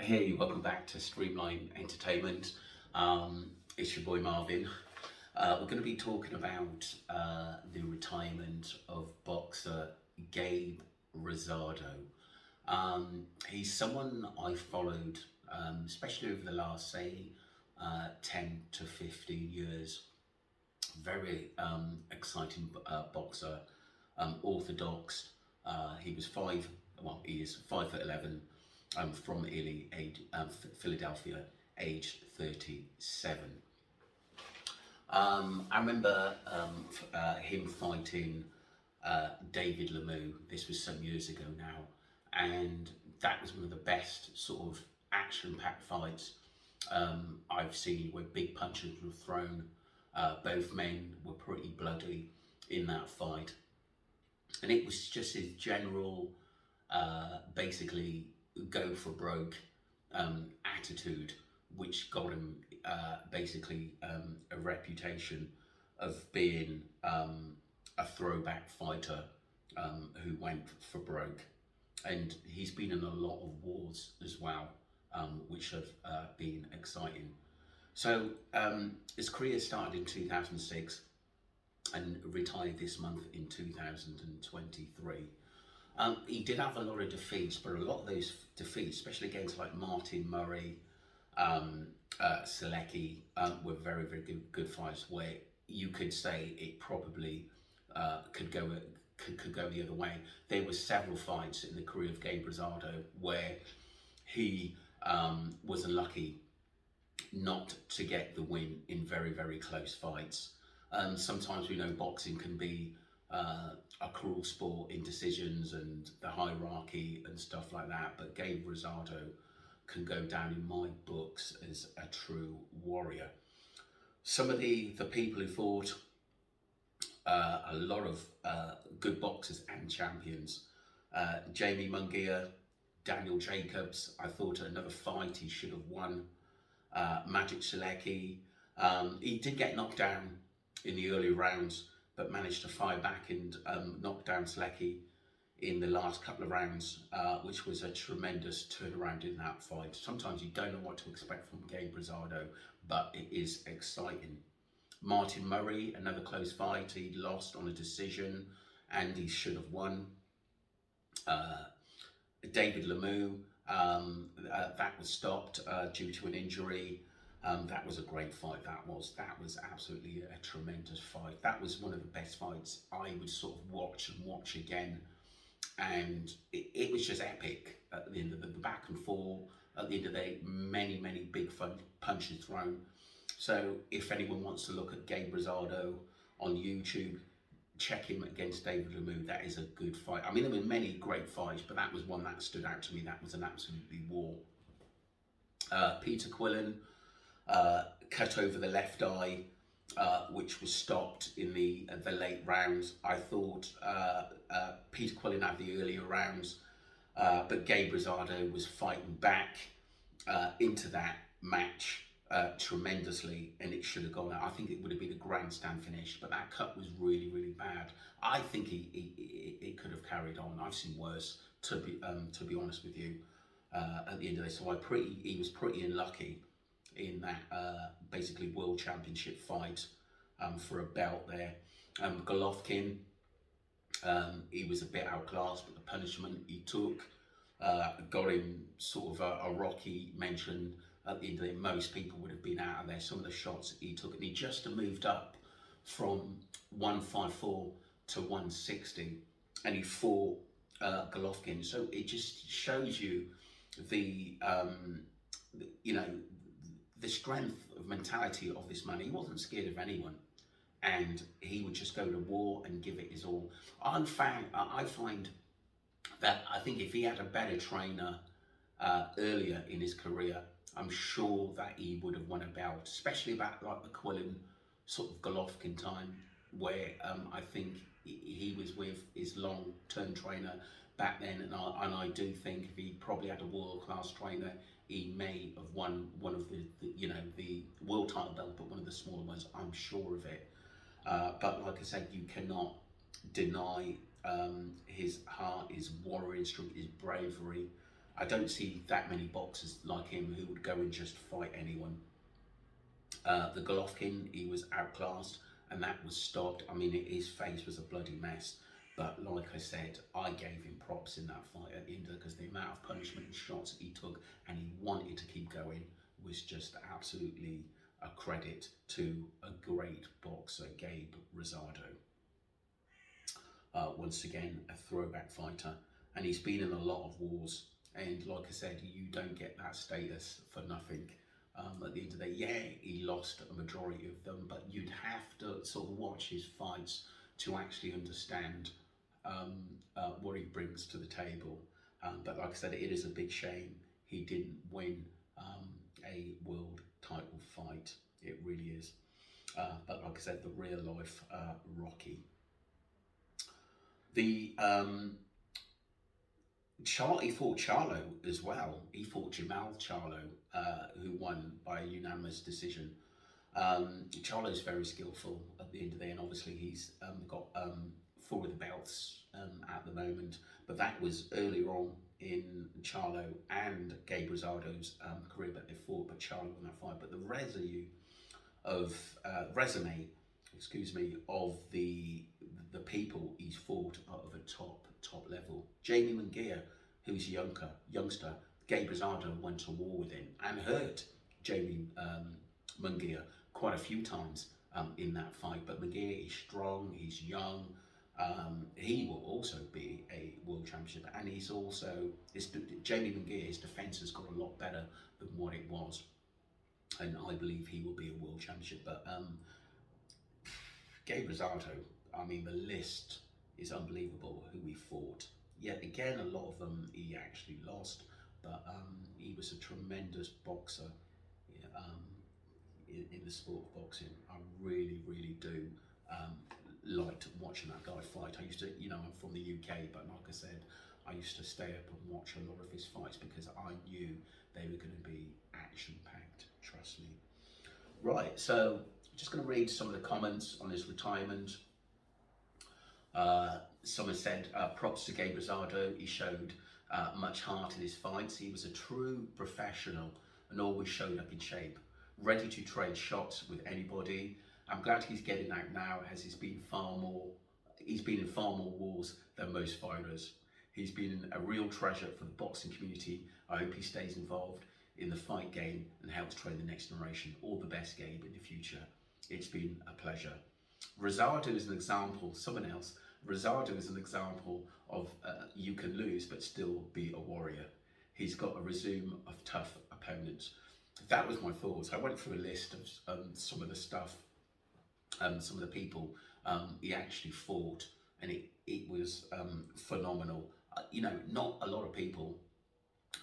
Hey, welcome back to Streamline Entertainment. It's your boy Marvin. We're going to be talking about the retirement of boxer Gabe Rosado. He's someone I followed, especially over the last, say, 10 to 15 years. Very exciting boxer, orthodox. He was he is 5'11", from Philadelphia, aged 37. I remember him fighting David Lemieux. This was some years ago now, and that was one of the best sort of action-packed fights I've seen, where big punches were thrown. Both men were pretty bloody in that fight, and it was just his general, basically go for broke attitude, which got him a reputation of being a throwback fighter who went for broke. And he's been in a lot of wars as well, which have been exciting. So his career started in 2006 and retired this month in 2023. He did have a lot of defeats, but a lot of those defeats, especially against like Martin Murray, Selecki, were very, very good fights where you could say it probably could go the other way. There were several fights in the career of Gabe Rosado where he was unlucky not to get the win in very, very close fights. Sometimes we know boxing can be a cruel sport in decisions and the hierarchy and stuff like that, but Gabe Rosado can go down in my books as a true warrior. Some of the people who fought, a lot of good boxers and champions. Jamie Mungia, Daniel Jacobs, I thought another fight he should have won. Magic Selecki, he did get knocked down in the early rounds, but managed to fight back and knock down Selecki in the last couple of rounds, which was a tremendous turnaround in that fight. Sometimes you don't know what to expect from Gabe Rosado, but it is exciting. Martin Murray, another close fight, he lost on a decision and he should have won. David Lemieux, that was stopped due to an injury. That was a great fight. That was absolutely a tremendous fight. That was one of the best fights I would sort of watch again, and it was just epic. At the end of the back and forth, at the end of the day, many big punches thrown. So if anyone wants to look at Gabe Rosado on YouTube, check him against David Lemieux. That is a good fight. I mean, there were many great fights, but that was one that stood out to me. That was an absolutely war. Peter Quillan, cut over the left eye, which was stopped in the late rounds. I thought Peter Quillan had the earlier rounds, but Gabe Rosado was fighting back into that match tremendously, and it should have gone out. I think it would have been a grandstand finish, but that cut was really bad. I think he could have carried on. I've seen worse, to be honest with you. At the end of the day, so he was pretty unlucky in that basically world championship fight for a belt there. Golovkin, he was a bit outclassed, but the punishment he took got him sort of a rocky mention. At the end of the day, most people would have been out of there. Some of the shots he took, and he just moved up from 154 to 160, and he fought Golovkin. So it just shows you the the strength of mentality of this man. He wasn't scared of anyone, and he would just go to war and give it his all. I find that I think if he had a better trainer earlier in his career, I'm sure that he would have won a belt, especially about like the Quillan sort of Golovkin time, where I think he was with his long-term trainer back then, and I do think if he probably had a world-class trainer, he may have won one of the world title belt, but one of the smaller ones. I'm sure of it. But like I said, you cannot deny his heart, his warrior, his bravery. I don't see that many boxers like him who would go and just fight anyone. The Golovkin, he was outclassed, and that was stopped. I mean, his face was a bloody mess. But like I said, I gave him props in that fight at the end because the amount of punishment and shots that he took, and he wanted to keep going, was just absolutely a credit to a great boxer, Gabe Rosado. Once again, a throwback fighter, and he's been in a lot of wars. And like I said, you don't get that status for nothing. At the end of the day, yeah, he lost a majority of them, but you'd have to sort of watch his fights to actually understand what he brings to the table. But like I said, it is a big shame he didn't win a world title fight. It really is. But like I said, the real life Rocky. The he fought Charlo as well. He fought Jamal Charlo, who won by a unanimous decision. Charlo's very skillful at the end of the day, and obviously he's got 4 of the belts at the moment. But that was earlier on in Charlo and Gabe Rosado's career that they fought, but Charlo won that fight. But the resume, excuse me, of the people he's fought are of a top level. Jamie Mungia, who's a youngster, Gabe Rosado went to war with him and hurt Jamie Mungia quite a few times in that fight. But Mungia is strong, he's young. He will also be a world championship, and he's also Jamie Mungia. His defense has got a lot better than what it was, and I believe he will be a world championship. But Gabe Rosado, I mean, the list is unbelievable who he fought. Yet again, a lot of them he actually lost, but he was a tremendous boxer in the sport of boxing. I really, really do liked watching that guy fight. I used to, I'm from the UK, but like I said, I used to stay up and watch a lot of his fights because I knew they were going to be action-packed, trust me. Right, so just going to read some of the comments on his retirement. Someone said, props to Gabe Rosado. He showed much heart in his fights. He was a true professional and always showed up in shape, ready to trade shots with anybody. I'm glad he's getting out now, as he's been in far more wars than most fighters. He's been a real treasure for the boxing community. I hope he stays involved in the fight game and helps train the next generation. All the best, Gabe, in the future. It's been a pleasure. Rosado is an example, someone else. Rosado is an example of you can lose but still be a warrior. He's got a resume of tough opponents. That was my thoughts. I went through a list of some of the stuff, some of the people he actually fought, and it was phenomenal. Not a lot of people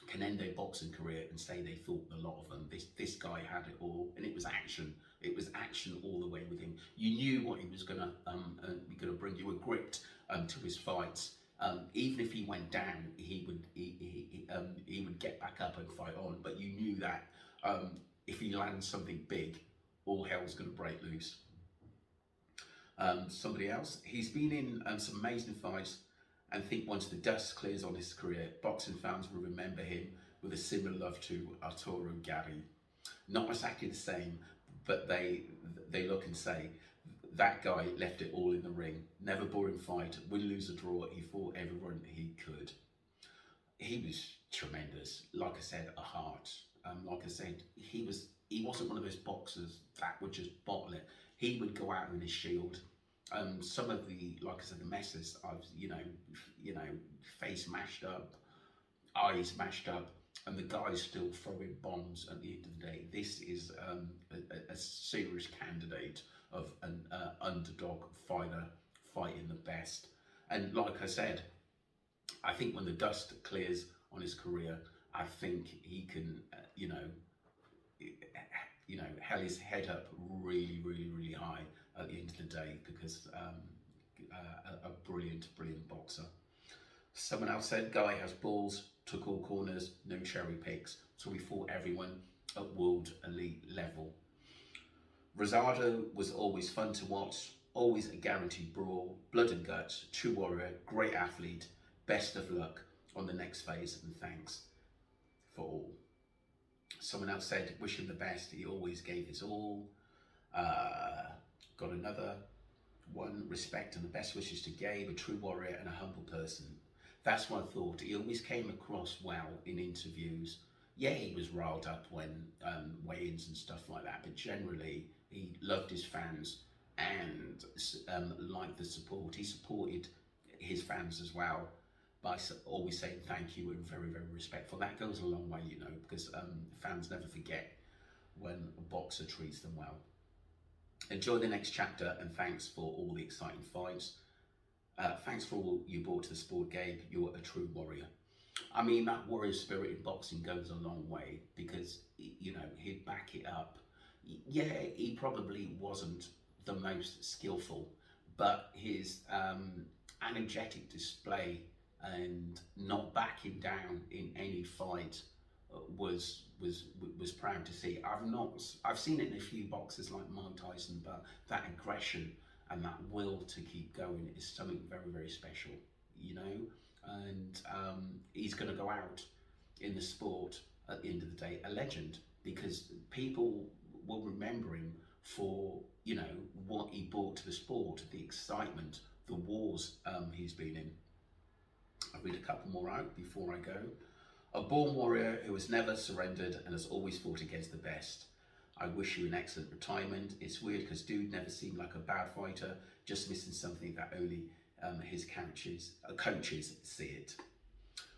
can end their boxing career and say they fought a lot of them. This guy had it all, and it was action. It was action all the way with him. You knew what he was gonna bring. You were gripped to his fights. Even if he went down, he would get back up and fight on. But you knew that if he lands something big, all hell's gonna break loose. Somebody else, he's been in some amazing fights, and think once the dust clears on his career, boxing fans will remember him with a similar love to Arturo Gatti. Not exactly the same, but they look and say, that guy left it all in the ring. Never boring fight, win, lose or draw, he fought everyone he could. He was tremendous. Like I said, a heart. Like I said, he wasn't one of those boxers that would just bottle it. He would go out with his shield. Some of the, like I said, the messes, face mashed up, eyes mashed up, and the guy's still throwing bombs at the end of the day. This is a serious candidate of an underdog fighter fighting the best. And like I said, I think when the dust clears on his career, I think he can, held his head up really, really, really high at the end of the day, because a brilliant boxer. Someone else said, guy has balls, took all corners, no cherry picks, so we fought everyone at world elite level. Rosado was always fun to watch, always a guaranteed brawl, blood and guts, true warrior, great athlete, best of luck on the next phase, and thanks. for all. Someone else said, wish him the best. He always gave his all. Got another one, respect and the best wishes to Gabe, a true warrior and a humble person. That's what I thought. He always came across well in interviews. Yeah, he was riled up when weigh-ins and stuff like that, but generally he loved his fans and liked the support. He supported his fans as well by always saying thank you and very, very respectful. That goes a long way, you know, because fans never forget when a boxer treats them well. Enjoy the next chapter, and thanks for all the exciting fights. Thanks for all you brought to the sport, Gabe. You're a true warrior. I mean, that warrior spirit in boxing goes a long way because, you know, he'd back it up. Yeah, he probably wasn't the most skillful, but his energetic display and not backing down in any fight was proud to see. I've seen it in a few boxers like Mike Tyson, but that aggression and that will to keep going is something very, very special, you know. And he's going to go out in the sport at the end of the day a legend, because people will remember him for, you know, what he brought to the sport, the excitement, the wars he's been in. I'll read a couple more out before I go. A born warrior who has never surrendered and has always fought against the best. I wish you an excellent retirement. It's weird because dude never seemed like a bad fighter, just missing something that only his coaches see it.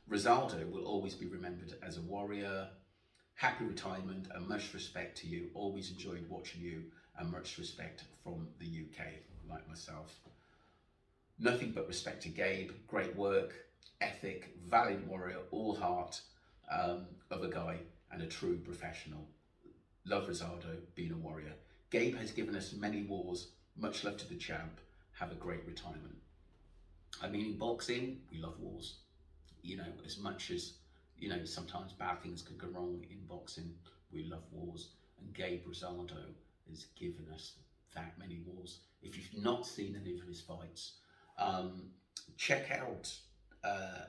Rosado will always be remembered as a warrior. Happy retirement and much respect to you. Always enjoyed watching you, and much respect from the UK, like myself. Nothing but respect to Gabe. Great work, ethic, valiant warrior, all heart of a guy and a true professional. Love Rosado, being a warrior. Gabe has given us many wars. Much love to the champ. Have a great retirement. I mean, in boxing, we love wars. You know, as much as, you know, sometimes bad things can go wrong in boxing, we love wars. And Gabe Rosado has given us that many wars. If you've not seen any of his fights, check out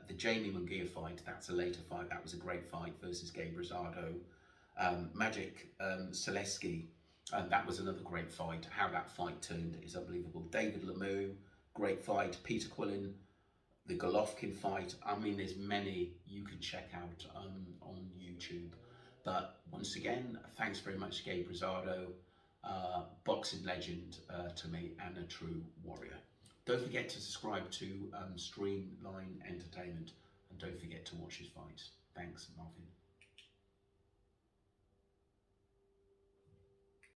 the Jamie Mungia fight. That's a later fight. That was a great fight versus Gabe Rosado. Magic Selesky, that was another great fight. How that fight turned is unbelievable. David Lemieux, great fight. Peter Quillan, the Golovkin fight. I mean, there's many you can check out on YouTube. But once again, thanks very much, Gabe Rosado, boxing legend to me and a true warrior. Don't forget to subscribe to Streamline Entertainment, and don't forget to watch his fights. Thanks, Marvin.